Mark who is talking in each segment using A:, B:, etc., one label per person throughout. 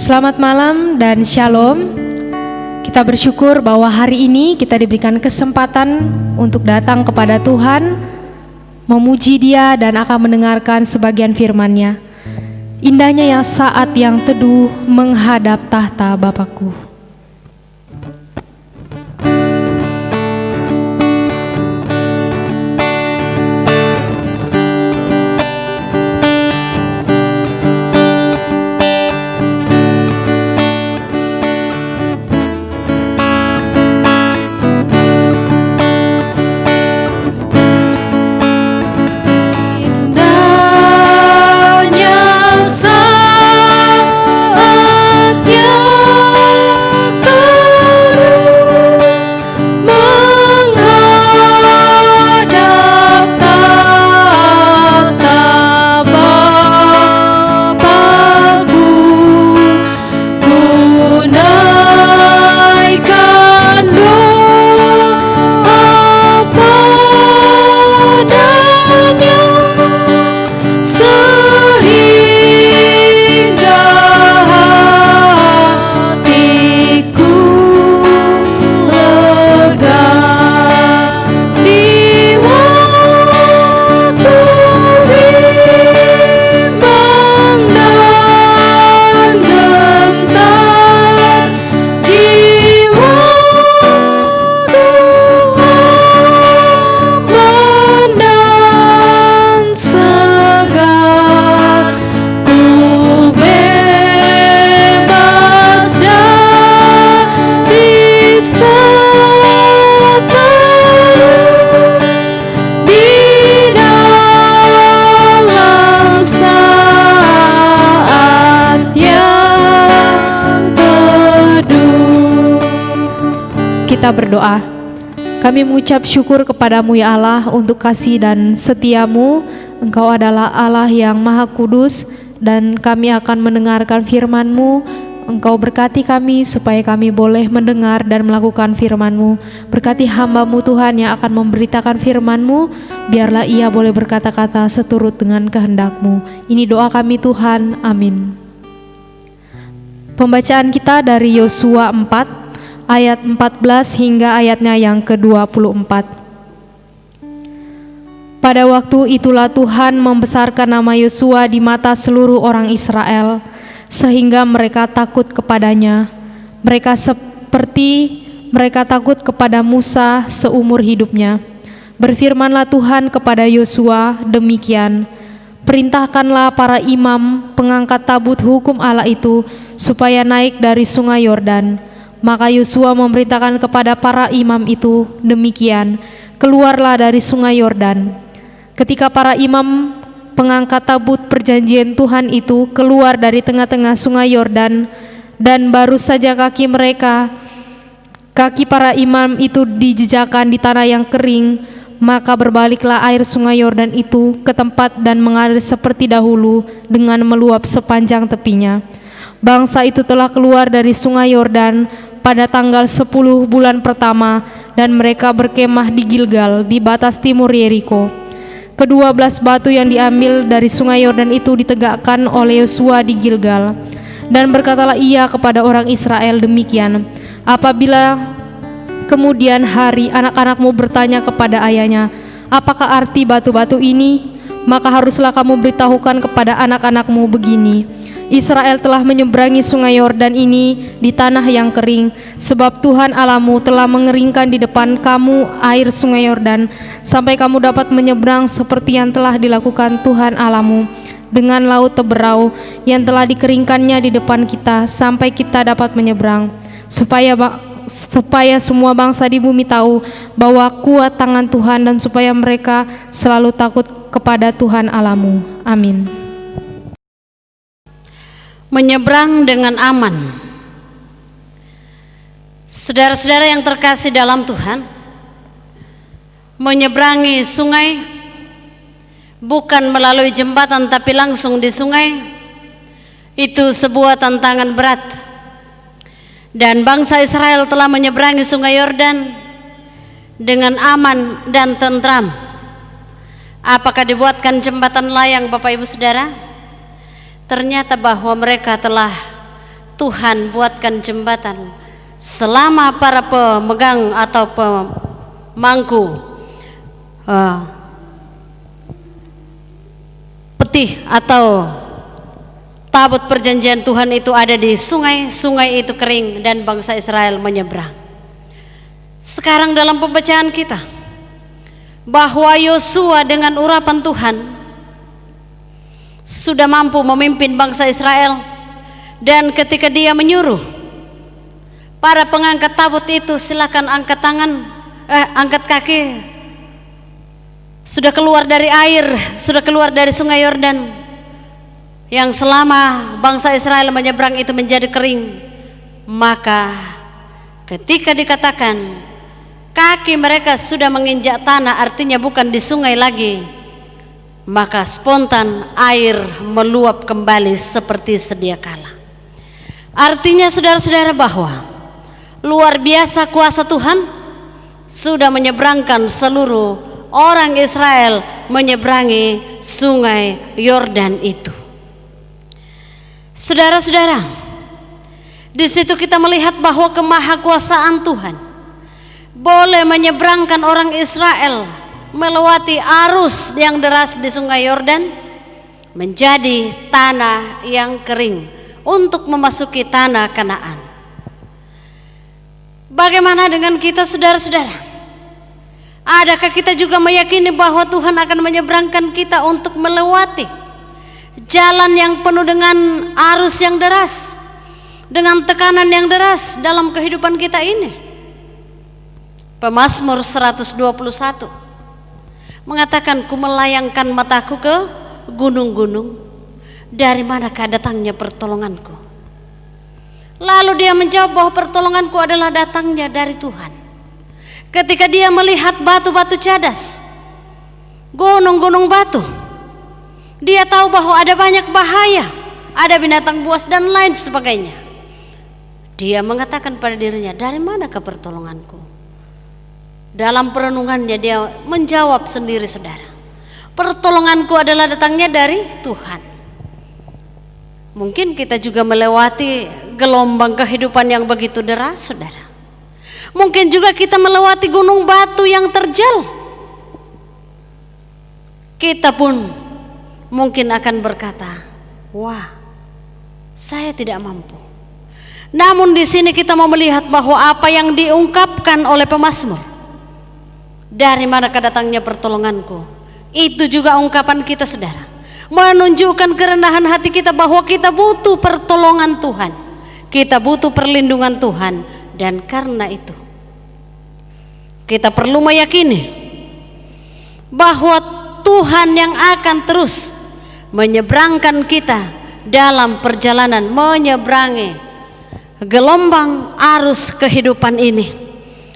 A: Selamat malam dan shalom. Kita bersyukur bahwa hari ini kita diberikan kesempatan untuk datang kepada Tuhan, memuji Dia dan akan mendengarkan sebagian firman-Nya. Indahnya ya saat yang teduh menghadap tahta Bapakku. Kita berdoa. Kami mengucap syukur kepadamu ya Allah untuk kasih dan setiamu. Engkau adalah Allah yang maha kudus dan kami akan mendengarkan firman-Mu. Engkau berkati kami supaya kami boleh mendengar dan melakukan firman-Mu. Berkati hamba-Mu Tuhan yang akan memberitakan firman-Mu. Biarlah ia boleh berkata-kata seturut dengan kehendak-Mu. Ini doa kami Tuhan, amin. Pembacaan kita dari Yosua 4 ayat 14 hingga ayatnya yang ke-24. Pada waktu itulah Tuhan membesarkan nama Yosua di mata seluruh orang Israel, sehingga mereka takut kepadanya. Mereka seperti mereka takut kepada Musa seumur hidupnya. Berfirmanlah Tuhan kepada Yosua demikian, perintahkanlah para imam pengangkat tabut hukum Allah itu supaya naik dari sungai Yordan. Maka Yosua memerintahkan kepada para imam itu demikian, keluarlah dari sungai Yordan. Ketika para imam pengangkat tabut perjanjian Tuhan itu keluar dari tengah-tengah sungai Yordan, dan baru saja kaki para imam itu dijejakkan di tanah yang kering, maka berbaliklah air sungai Yordan itu ke tempat dan mengalir seperti dahulu dengan meluap sepanjang tepinya. Bangsa itu telah keluar dari sungai Yordan pada tanggal 10 bulan pertama, dan mereka berkemah di Gilgal di batas timur Yeriko. Ke-12 batu yang diambil dari sungai Yordan itu ditegakkan oleh Yosua di Gilgal. Dan berkatalah ia kepada orang Israel demikian, apabila kemudian hari anak-anakmu bertanya kepada ayahnya, apakah arti batu-batu ini? Maka haruslah kamu beritahukan kepada anak-anakmu begini, Israel telah menyeberangi sungai Yordan ini di tanah yang kering, sebab Tuhan Allahmu telah mengeringkan di depan kamu air sungai Yordan, sampai kamu dapat menyeberang seperti yang telah dilakukan Tuhan Allahmu dengan laut Teberau yang telah dikeringkannya di depan kita, sampai kita dapat menyeberang, supaya semua bangsa di bumi tahu bahwa kuat tangan Tuhan, dan supaya mereka selalu takut kepada Tuhan Allahmu. Amin.
B: Menyeberang dengan aman. Saudara-saudara yang terkasih dalam Tuhan, menyeberangi sungai bukan melalui jembatan tapi langsung di sungai, itu sebuah tantangan berat. Dan bangsa Israel telah menyeberangi sungai Yordan dengan aman dan tentram. Apakah dibuatkan jembatan layang, Bapak Ibu Saudara? Ternyata bahwa mereka telah Tuhan buatkan jembatan selama para pemegang atau pemangku peti atau tabut perjanjian Tuhan itu ada di sungai, sungai itu kering dan bangsa Israel menyeberang. Sekarang dalam pembacaan kita bahwa Yosua dengan urapan Tuhan sudah mampu memimpin bangsa Israel, dan ketika dia menyuruh para pengangkat tabut itu, silakan angkat tangan, angkat kaki, sudah keluar dari air, sudah keluar dari sungai Yordan yang selama bangsa Israel menyeberang itu menjadi kering. Maka ketika dikatakan kaki mereka sudah menginjak tanah, artinya bukan di sungai lagi, maka spontan air meluap kembali seperti sedia kala. Artinya saudara-saudara bahwa luar biasa kuasa Tuhan sudah menyeberangkan seluruh orang Israel menyeberangi sungai Yordan itu. Saudara-saudara, di situ kita melihat bahwa kemahakuasaan Tuhan boleh menyeberangkan orang Israel melewati arus yang deras di sungai Yordan menjadi tanah yang kering untuk memasuki tanah Kanaan. Bagaimana dengan kita, saudara-saudara? Adakah kita juga meyakini bahwa Tuhan akan menyeberangkan kita untuk melewati jalan yang penuh dengan arus yang deras, dengan tekanan yang deras dalam kehidupan kita ini? Pemazmur 121 mengatakan, ku melayangkan mataku ke gunung-gunung, dari manakah datangnya pertolonganku? Lalu dia menjawab bahwa pertolonganku adalah datangnya dari Tuhan. Ketika dia melihat batu-batu cadas, gunung-gunung batu, dia tahu bahwa ada banyak bahaya, ada binatang buas dan lain sebagainya. Dia mengatakan pada dirinya, dari manakah pertolonganku? Dalam perenungannya dia menjawab sendiri, saudara, pertolonganku adalah datangnya dari Tuhan. Mungkin kita juga melewati gelombang kehidupan yang begitu deras, saudara. Mungkin juga kita melewati gunung batu yang terjal. Kita pun mungkin akan berkata, wah, saya tidak mampu. Namun di sini kita mau melihat bahwa apa yang diungkapkan oleh pemazmur, dari manakah datangnya pertolonganku, itu juga ungkapan kita, saudara. Menunjukkan kerendahan hati kita bahwa kita butuh pertolongan Tuhan, kita butuh perlindungan Tuhan. Dan karena itu kita perlu meyakini bahwa Tuhan yang akan terus menyeberangkan kita dalam perjalanan menyeberangi gelombang arus kehidupan ini,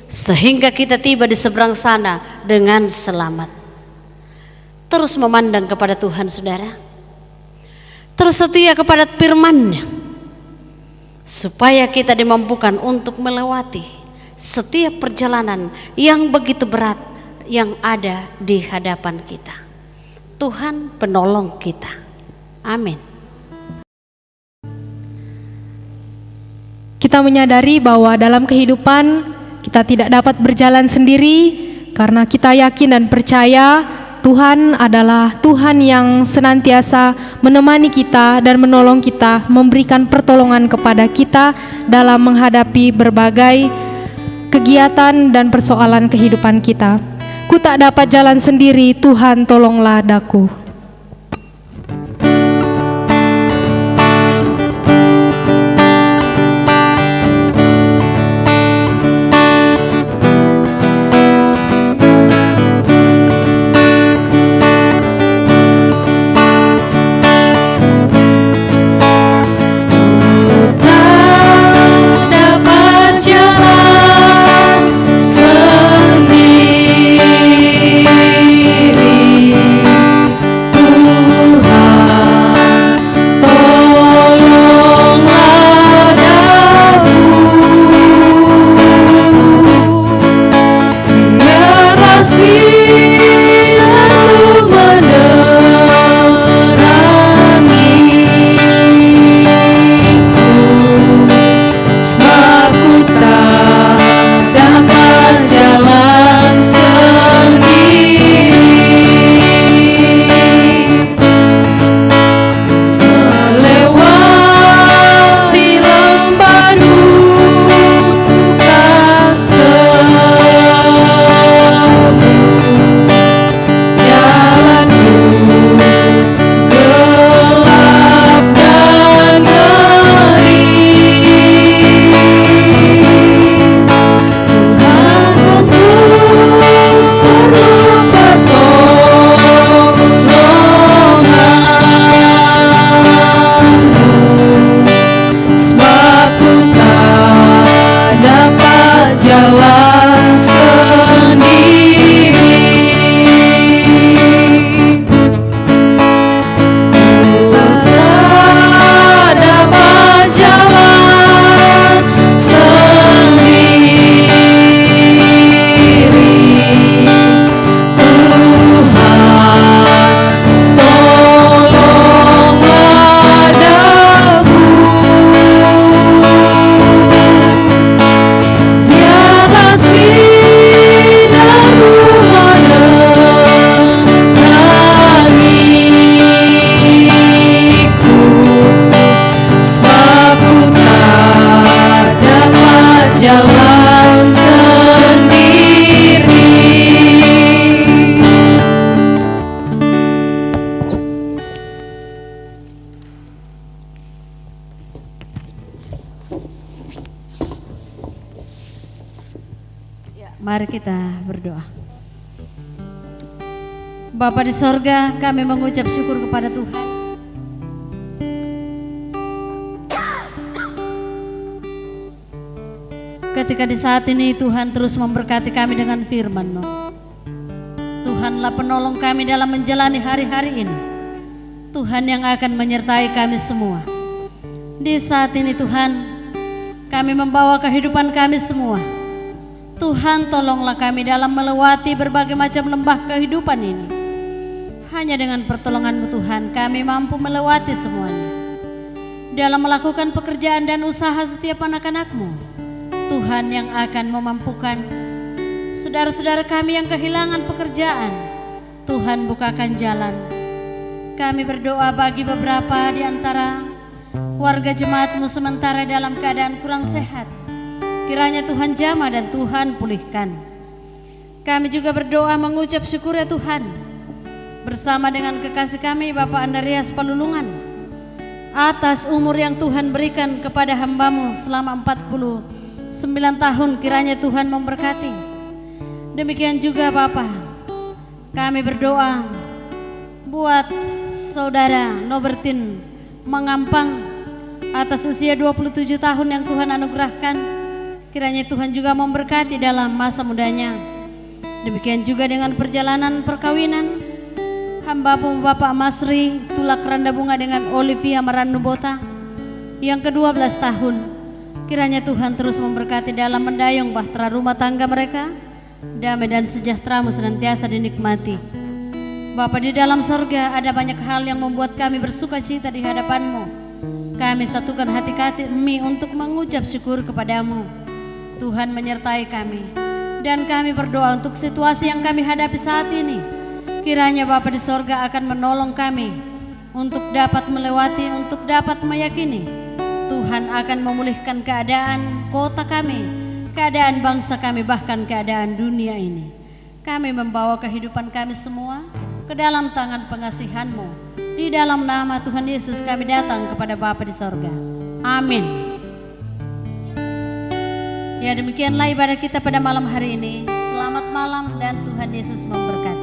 B: sehingga kita tiba di seberang sana dengan selamat. Terus memandang kepada Tuhan, saudara, terus setia kepada firman-Nya, supaya kita dimampukan untuk melewati setiap perjalanan yang begitu berat yang ada di hadapan kita. Tuhan penolong kita. Amin.
A: Kita menyadari bahwa dalam kehidupan kita tidak dapat berjalan sendiri, karena kita yakin dan percaya Tuhan adalah Tuhan yang senantiasa menemani kita dan menolong kita, memberikan pertolongan kepada kita dalam menghadapi berbagai kegiatan dan persoalan kehidupan kita. Ku tak dapat jalan sendiri, Tuhan tolonglah daku.
B: Mari kita berdoa. Bapa di sorga, kami mengucap syukur kepada Tuhan. Ketika di saat ini Tuhan terus memberkati kami dengan firman-Mu. Tuhanlah penolong kami dalam menjalani hari-hari ini. Tuhan yang akan menyertai kami semua. Di saat ini Tuhan, kami membawa kehidupan kami semua. Tuhan, tolonglah kami dalam melewati berbagai macam lembah kehidupan ini. Hanya dengan pertolongan-Mu Tuhan, kami mampu melewati semuanya. Dalam melakukan pekerjaan dan usaha setiap anak-anak-Mu, Tuhan yang akan memampukan. Saudara-saudara kami yang kehilangan pekerjaan, Tuhan bukakan jalan. Kami berdoa bagi beberapa di antara warga jemaat-Mu sementara dalam keadaan kurang sehat. Kiranya Tuhan jamah dan Tuhan pulihkan. Kami juga berdoa mengucap syukur ya Tuhan, bersama dengan kekasih kami Bapak Andreas Palulungan, atas umur yang Tuhan berikan kepada hamba-Mu selama 49 tahun. Kiranya Tuhan memberkati. Demikian juga Bapak, kami berdoa buat saudara Nobertin Mengampang atas usia 27 tahun yang Tuhan anugerahkan. Kiranya Tuhan juga memberkati dalam masa mudanya. Demikian juga dengan perjalanan perkawinan hamba-Mu Bapak Masri Tulak Randa Bunga dengan Olivia Marandubota yang ke-12 tahun. Kiranya Tuhan terus memberkati dalam mendayung bahtera rumah tangga mereka. Damai dan sejahtera-Mu senantiasa dinikmati. Bapa di dalam sorga, ada banyak hal yang membuat kami bersuka cita di hadapan-Mu. Kami satukan hati kami untuk mengucap syukur kepada-Mu. Tuhan menyertai kami, dan kami berdoa untuk situasi yang kami hadapi saat ini. Kiranya Bapa di sorga akan menolong kami untuk dapat melewati, untuk dapat meyakini Tuhan akan memulihkan keadaan kota kami, keadaan bangsa kami, bahkan keadaan dunia ini. Kami membawa kehidupan kami semua ke dalam tangan pengasihan-Mu. Di dalam nama Tuhan Yesus kami datang kepada Bapa di sorga. Amin. Ya, demikianlah ibadah kita pada malam hari ini. Selamat malam dan Tuhan Yesus memberkati.